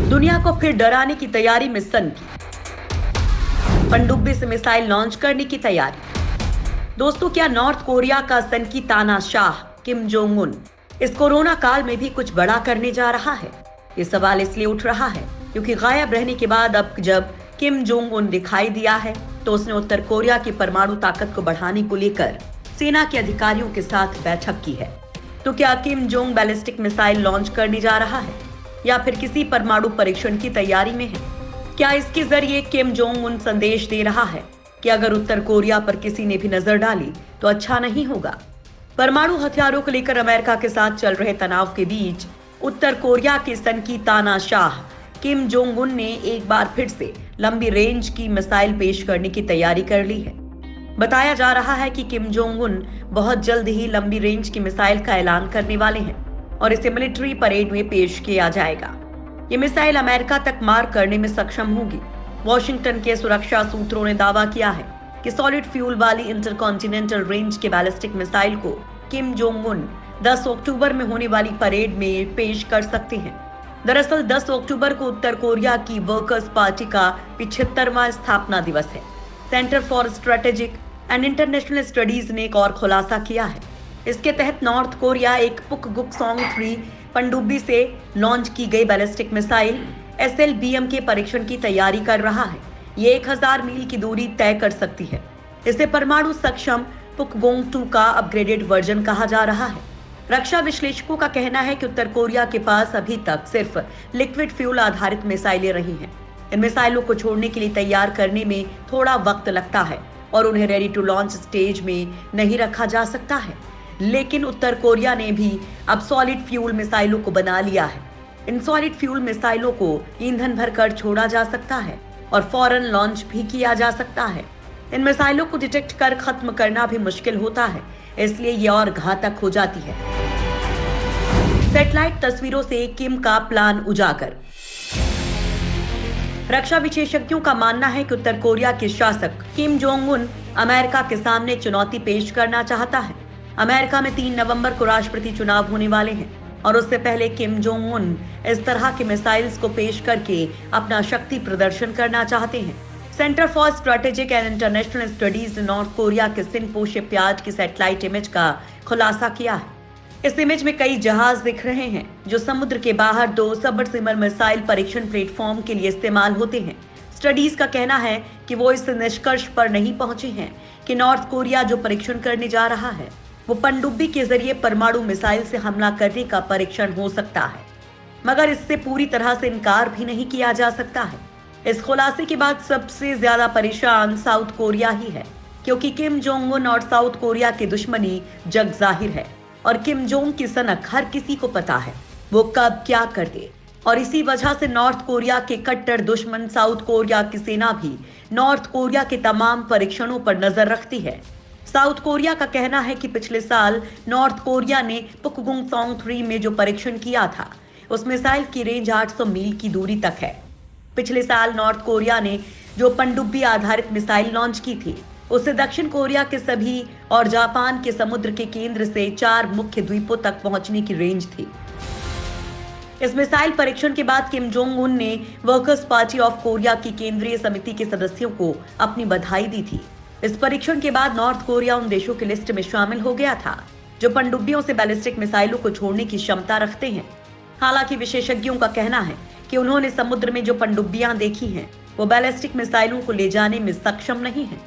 दुनिया को फिर डराने की तैयारी में सनकी। पनडुब्बी से मिसाइल लॉन्च करने की तैयारी। दोस्तों, क्या नॉर्थ कोरिया का सनकी तानाशाह किम जोंग उन इस कोरोना काल में भी कुछ बड़ा करने जा रहा है? ये सवाल इसलिए उठ रहा है क्योंकि गायब रहने के बाद अब जब किम जोंग उन दिखाई दिया है तो उसने उत्तर कोरिया की परमाणु ताकत को बढ़ाने को लेकर सेना के अधिकारियों के साथ बैठक की है। तो क्या Kim Jong ballistic missile launch करने जा रहा है या फिर किसी परमाणु परीक्षण की तैयारी में है? क्या इसके जरिए किम जोंग उन संदेश दे रहा है कि अगर उत्तर कोरिया पर किसी ने भी नजर डाली तो अच्छा नहीं होगा? परमाणु हथियारों को लेकर अमेरिका के साथ चल रहे तनाव के बीच उत्तर कोरिया के सनकी तानाशाह किम जोंग उन ने एक बार फिर से लंबी रेंज की मिसाइल पेश करने की तैयारी कर ली है। बताया जा रहा है कि किम जोंग उन बहुत जल्द ही लंबी रेंज की मिसाइल का ऐलान करने वाले हैं और इसे मिलिट्री परेड में पेश किया जाएगा। ये मिसाइल अमेरिका तक मार करने में सक्षम होगी। वॉशिंगटन के सुरक्षा सूत्रों ने दावा किया है कि सॉलिड फ्यूल वाली इंटरकॉन्टिनेंटल रेंज के बैलिस्टिक मिसाइल को किम जोंग उन 10 अक्टूबर में होने वाली परेड में पेश कर सकते हैं। दरअसल 10 अक्टूबर को उत्तर कोरिया की वर्कर्स पार्टी का 75वां स्थापना दिवस है। Centre for strategic and international studies ने एक और खुलासा किया है। इसके तहत नॉर्थ कोरिया एक पुकगुकसोंग 3 पनडुब्बी से लॉन्च की गई बैलिस्टिक मिसाइल SLBM के परीक्षण की तैयारी कर रहा है। ये 1000 मील की दूरी तय कर सकती है। इसे परमाणु सक्षम पुकगोंग 2 का अपग्रेडेड वर्जन कहा जा रहा है। रक्षा विश्लेषकों का कहना है कि उत्तर कोरिया के पास अभी तक सिर्फ लिक्विड फ्यूल आधारित मिसाइलें रही हैं। इन मिसाइलों को छोड़ने के लिए तैयार करने में थोड़ा वक्त लगता है और उन्हें रेडी टू लॉन्च स्टेज में नहीं रखा जा सकता है। लेकिन उत्तर कोरिया ने भी अब सॉलिड फ्यूल मिसाइलों को बना लिया है। इन सॉलिड फ्यूल मिसाइलों को ईंधन भरकर छोड़ा जा सकता है और फौरन लॉन्च भी किया जा सकता है। इन मिसाइलों को डिटेक्ट कर खत्म करना भी मुश्किल होता है, इसलिए ये और घातक हो जाती है। सैटेलाइट तस्वीरों से किम का प्लान उजागर। रक्षा विशेषज्ञों का मानना है कि उत्तर कोरिया के शासक किम जोंग उन अमेरिका के सामने चुनौती पेश करना चाहता है। अमेरिका में 3 नवंबर को राष्ट्रपति चुनाव होने वाले हैं और उससे पहले किम जोंग उन इस तरह के मिसाइल्स को पेश करके अपना शक्ति प्रदर्शन करना चाहते हैं। Centre for strategic and international studies ने नॉर्थ कोरिया के सिनपो शिपयार्ड की सैटेलाइट इमेज का खुलासा किया है। इस इमेज में कई जहाज दिख रहे हैं जो समुद्र के बाहर 2 सबमर्सिबल मिसाइल परीक्षण प्लेटफॉर्म के लिए इस्तेमाल होते हैं। स्टडीज का कहना है कि वो इस निष्कर्ष पर नहीं पहुंचे हैं कि नॉर्थ कोरिया जो परीक्षण करने जा रहा है वो पनडुब्बी के जरिए परमाणु मिसाइल से हमला करने का परीक्षण हो सकता है, मगर इससे पूरी तरह से इनकार भी नहीं किया जा सकता है। इस खुलासे के बाद सबसे ज्यादा परेशान साउथ कोरिया ही है, क्योंकि किम जोंग उन और साउथ कोरिया की दुश्मनी जग जाहिर है और किम जोंग की सनक हर किसी को पता है वो कब क्या कर दे। और इसी वजह से नॉर्थ कोरिया के कट्टर दुश्मन साउथ कोरिया की सेना भी नॉर्थ कोरिया के तमाम परीक्षणों पर नजर रखती है। साउथ कोरिया का कहना है कि पिछले साल नॉर्थ कोरिया ने पुकगुकसोंग 3 में जो परीक्षण किया था उस मिसाइल की रेंज 800 मील की दूरी तक है। पिछले साल नॉर्थ कोरिया ने जो पनडुब्बी आधारित मिसाइल लॉन्च की थी उससे दक्षिण कोरिया के सभी और जापान के समुद्र के केंद्र से 4 मुख्य द्वीपों तक पहुंचने की रेंज थी। इस मिसाइल परीक्षण के बाद किम जोंग उन ने वर्कर्स पार्टी ऑफ कोरिया की केंद्रीय समिति के सदस्यों को अपनी बधाई दी थी। इस परीक्षण के बाद नॉर्थ कोरिया उन देशों की लिस्ट में शामिल हो गया था जो पनडुब्बियों से बैलिस्टिक मिसाइलों को छोड़ने की क्षमता रखते हैं। हालांकि विशेषज्ञों का कहना है कि उन्होंने समुद्र में जो पनडुब्बियां देखी हैं वो बैलिस्टिक मिसाइलों को ले जाने में सक्षम नहीं है।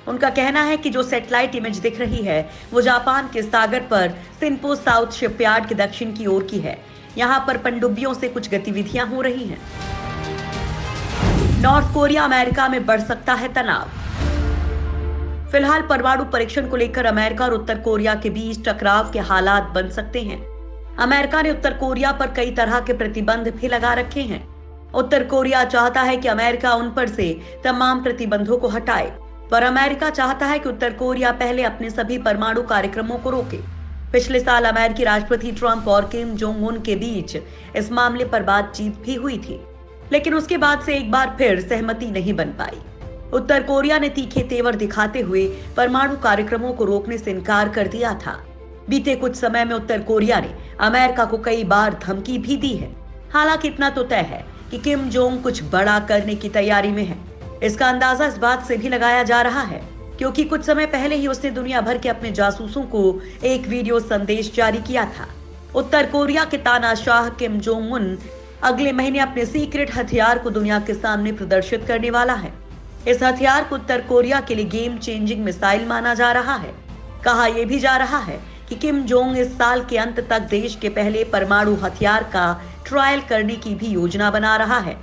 उनका कहना है कि जो सैटेलाइट इमेज दिख रही है वो जापान के सागर पर सिनपो साउथ शिपयार्ड के दक्षिण की ओर की है। यहाँ पर पनडुब्बियों से कुछ गतिविधियां हो रही हैं। नॉर्थ कोरिया अमेरिका में बढ़ सकता है तनाव। फिलहाल परमाणु परीक्षण को लेकर अमेरिका और उत्तर कोरिया के बीच टकराव के हालात बन सकते हैं। अमेरिका ने उत्तर कोरिया पर कई तरह के प्रतिबंध भी लगा रखे हैं। उत्तर कोरिया चाहता है कि अमेरिका उन पर से तमाम प्रतिबंधों को हटाए, पर अमेरिका चाहता है कि उत्तर कोरिया पहले अपने सभी परमाणु कार्यक्रमों को रोके। पिछले साल अमेरिकी राष्ट्रपति ट्रंप और किम जोंग उन के बीच इस मामले पर बातचीत भी हुई थी, लेकिन उसके बाद से एक बार फिर सहमति नहीं बन पाई। उत्तर कोरिया ने तीखे तेवर दिखाते हुए परमाणु कार्यक्रमों को रोकने से इनकार कर दिया था। बीते कुछ समय में उत्तर कोरिया ने अमेरिका को कई बार धमकी भी दी है। हालांकि इतना तो तय है कि किम जोंग कुछ बड़ा करने की तैयारी में है। इसका अंदाजा इस बात से भी लगाया जा रहा है क्योंकि कुछ समय पहले ही उसने दुनिया भर के अपने जासूसों को एक वीडियो संदेश जारी किया था। उत्तर कोरिया के तानाशाह किम जोंग उन अगले महीने अपने सीक्रेट हथियार को दुनिया के सामने प्रदर्शित करने वाला है। इस हथियार को उत्तर कोरिया के लिए गेम चेंजिंग मिसाइल माना जा रहा है। कहा यह भी जा रहा है कि किम जोंग इस साल के अंत तक देश के पहले परमाणु हथियार का ट्रायल करने की भी योजना बना रहा है।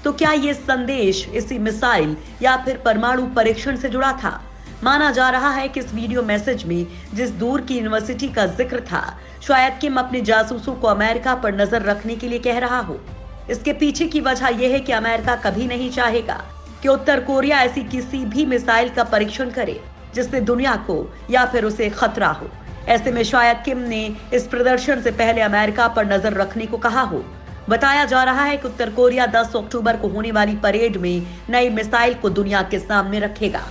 तो क्या ये संदेश इसी मिसाइल या फिर परमाणु परीक्षण से जुड़ा था? माना जा रहा है कि इस वीडियो मैसेज में जिस दूर की यूनिवर्सिटी का जिक्र था, शायद किम अपने जासूसों को अमेरिका पर नजर रखने के लिए कह रहा हो। इसके पीछे की वजह यह है कि अमेरिका कभी नहीं चाहेगा कि उत्तर कोरिया ऐसी किसी भी मिसाइल का परीक्षण करे जिससे दुनिया को या फिर उसे खतरा हो। ऐसे में शायद किम ने इस प्रदर्शन से पहले अमेरिका पर नजर रखने को कहा हो। बताया जा रहा है कि उत्तर कोरिया 10 अक्टूबर को होने वाली परेड में नई मिसाइल को दुनिया के सामने रखेगा।